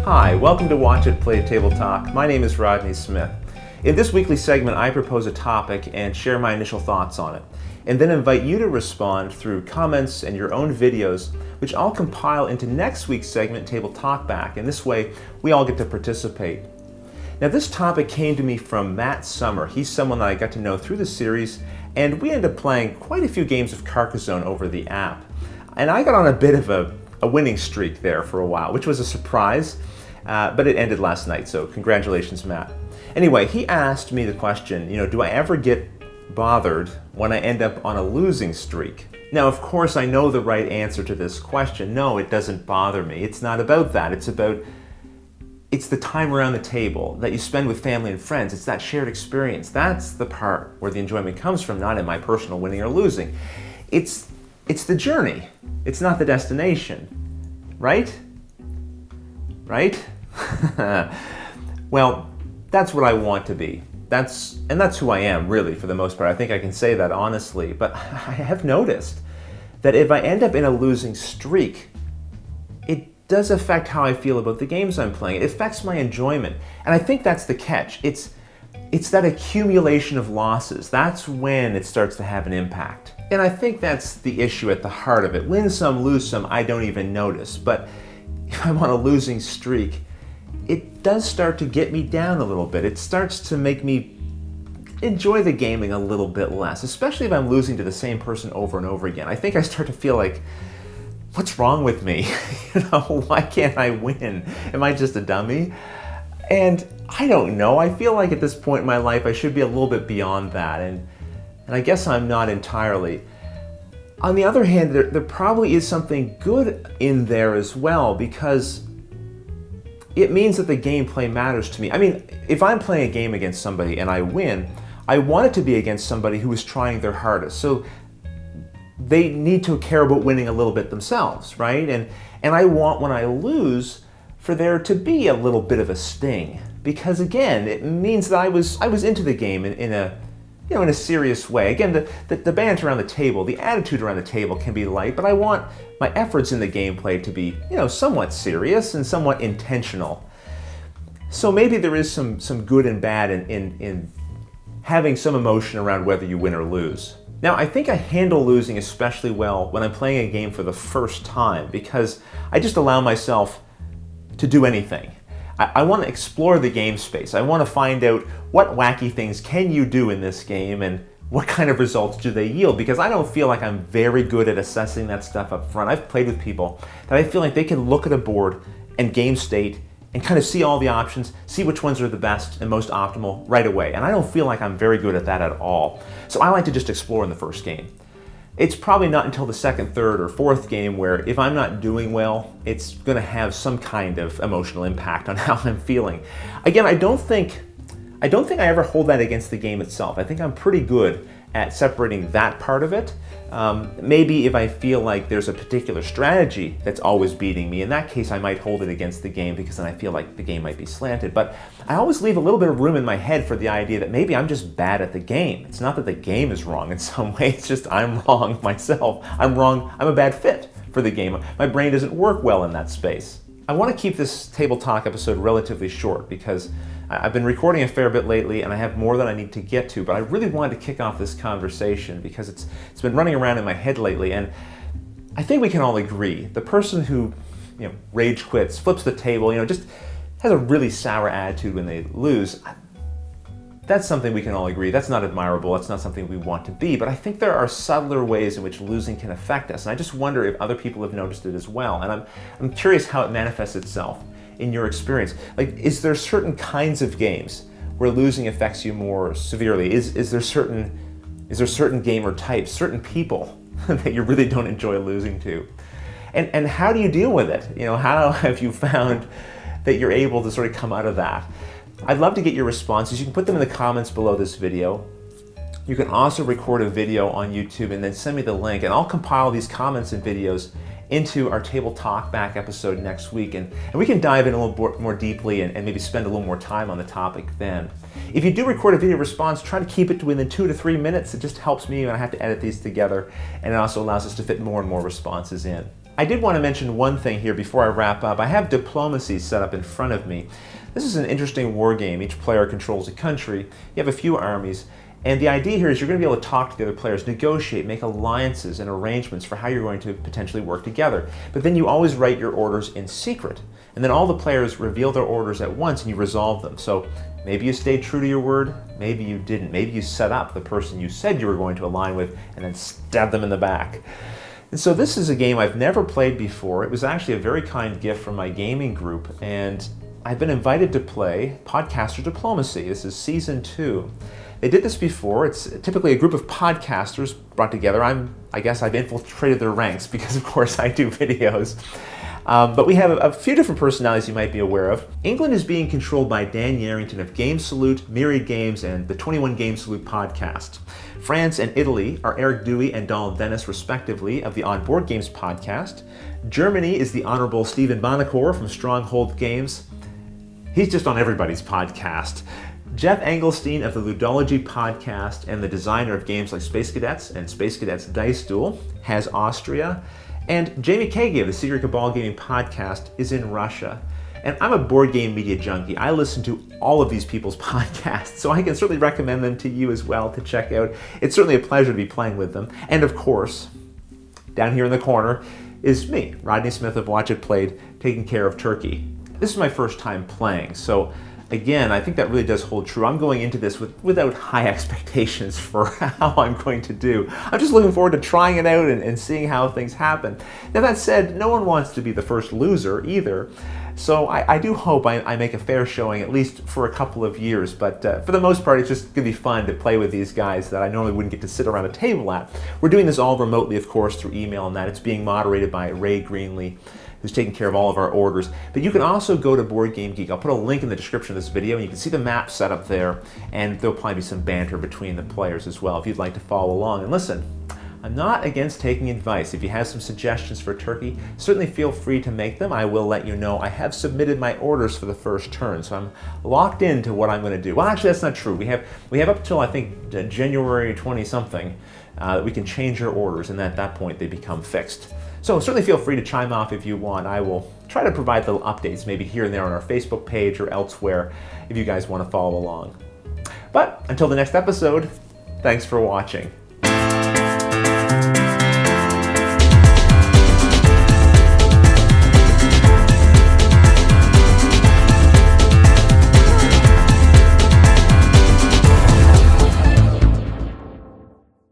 Hi, welcome to Watch It Play Table Talk. My name is Rodney Smith. In this weekly segment, I propose a topic and share my initial thoughts on it, and then invite you to respond through comments and your own videos, which I'll compile into next week's segment, Table Talk Back, and this way we all get to participate. Now, this topic came to me from Matt Summer. He's someone that I got to know through the series, and we ended up playing quite a few games of Carcassonne over the app. And I got on a bit of a winning streak there for a while, which was a surprise, but it ended last night, so congratulations, Matt. Anyway, he asked me the question, do I ever get bothered when I end up on a losing streak? Now, of course, I know the right answer to this question. No, it doesn't bother me. It's not about that. It's the time around the table that you spend with family and friends. It's that shared experience. That's the part where the enjoyment comes from, not in my personal winning or losing. It's the journey. It's not the destination. Right? Well, that's what I want to be. That's who I am, really, for the most part. I think I can say that honestly. But I have noticed that if I end up in a losing streak, it does affect how I feel about the games I'm playing. It affects my enjoyment. And I think that's the catch. It's that accumulation of losses. That's when it starts to have an impact. And I think that's the issue at the heart of it. Win some, lose some, I don't even notice. But if I'm on a losing streak, it does start to get me down a little bit. It starts to make me enjoy the gaming a little bit less, especially if I'm losing to the same person over and over again. I think I start to feel like, what's wrong with me? Why can't I win? Am I just a dummy? And I don't know. I feel like at this point in my life, I should be a little bit beyond that. And I guess I'm not entirely. On the other hand, there probably is something good in there as well, because it means that the gameplay matters to me. I mean, if I'm playing a game against somebody and I win, I want it to be against somebody who is trying their hardest. So they need to care about winning a little bit themselves, right? And I want, when I lose, for there to be a little bit of a sting, because again, it means that I was into the game in a serious way. Again, the banter around the table, the attitude around the table can be light, but I want my efforts in the gameplay to be, somewhat serious and somewhat intentional. So maybe there is some good and bad in having some emotion around whether you win or lose. Now, I think I handle losing especially well when I'm playing a game for the first time, because I just allow myself to do anything. I want to explore the game space. I want to find out what wacky things can you do in this game and what kind of results do they yield, because I don't feel like I'm very good at assessing that stuff up front. I've played with people that I feel like they can look at a board and game state and kind of see all the options, see which ones are the best and most optimal right away. And I don't feel like I'm very good at that at all. So I like to just explore in the first game. It's probably not until the second, third, or fourth game where if I'm not doing well, it's going to have some kind of emotional impact on how I'm feeling. Again, I don't think I ever hold that against the game itself. I think I'm pretty good at separating that part of it. Maybe if I feel like there's a particular strategy that's always beating me, in that case I might hold it against the game, because then I feel like the game might be slanted. But I always leave a little bit of room in my head for the idea that maybe I'm just bad at the game. It's not that the game is wrong in some way, it's just I'm wrong myself. I'm wrong, I'm a bad fit for the game. My brain doesn't work well in that space. I want to keep this Table Talk episode relatively short, because I've been recording a fair bit lately and I have more than I need to get to, but I really wanted to kick off this conversation because it's been running around in my head lately, and I think we can all agree the person who rage quits, flips the table, just has a really sour attitude when they lose, that's something we can all agree. That's not admirable. That's not something we want to be. But I think there are subtler ways in which losing can affect us. And I just wonder if other people have noticed it as well. And I'm curious how it manifests itself in your experience. Like, is there certain kinds of games where losing affects you more severely? Is there certain gamer types, certain people that you really don't enjoy losing to? And how do you deal with it? How have you found that you're able to sort of come out of that? I'd love to get your responses. You can put them in the comments below this video. You can also record a video on YouTube and then send me the link, and I'll compile these comments and videos into our Table Talk Back episode next week, and we can dive in a little more deeply and maybe spend a little more time on the topic then. If you do record a video response, try to keep it to within 2 to 3 minutes. It just helps me when I have to edit these together, and it also allows us to fit more and more responses in. I did want to mention one thing here before I wrap up. I have diplomacy set up in front of me. This is an interesting war game. Each player controls a country. You have a few armies. And the idea here is you're going to be able to talk to the other players, negotiate, make alliances and arrangements for how you're going to potentially work together. But then you always write your orders in secret. And then all the players reveal their orders at once and you resolve them. So maybe you stayed true to your word, maybe you didn't. Maybe you set up the person you said you were going to align with and then stabbed them in the back. And so this is a game I've never played before. It was actually a very kind gift from my gaming group, and I've been invited to play Podcaster Diplomacy. This is season 2. They did this before. It's typically a group of podcasters brought together. I guess I've infiltrated their ranks because, of course, I do videos. But we have a few different personalities you might be aware of. England is being controlled by Dan Yarrington of Game Salute, Myriad Games, and the 21 Game Salute podcast. France and Italy are Eric Dewey and Donald Dennis, respectively, of the On Board Games podcast. Germany is the Honorable Stephen Bonacore from Stronghold Games. He's just on everybody's podcast. Jeff Engelstein of the Ludology podcast and the designer of games like Space Cadets and Space Cadets Dice Duel has Austria. And Jamie Kagi of the Secret Cabal Gaming podcast is in Russia. And I'm a board game media junkie. I listen to all of these people's podcasts, so I can certainly recommend them to you as well to check out. It's certainly a pleasure to be playing with them. And of course, down here in the corner is me, Rodney Smith of Watch It Played, taking care of Turkey. This is my first time playing, so again, I think that really does hold true. I'm going into this without high expectations for how I'm going to do. I'm just looking forward to trying it out and seeing how things happen. Now that said, no one wants to be the first loser either. So I do hope I make a fair showing, at least for a couple of years. But for the most part, it's just going to be fun to play with these guys that I normally wouldn't get to sit around a table at. We're doing this all remotely, of course, through email and that. It's being moderated by Ray Greenlee, who's taking care of all of our orders. But you can also go to Board Game Geek. I'll put a link in the description of this video, and you can see the map set up there, and there'll probably be some banter between the players as well if you'd like to follow along. And listen, I'm not against taking advice. If you have some suggestions for Turkey, certainly feel free to make them. I will let you know. I have submitted my orders for the first turn, so I'm locked into what I'm going to do. Well, actually, that's not true. We have up till, I think, January 20-something that we can change our orders, and at that point, they become fixed. So certainly feel free to chime off if you want. I will try to provide little updates maybe here and there on our Facebook page or elsewhere if you guys want to follow along. But until the next episode, thanks for watching.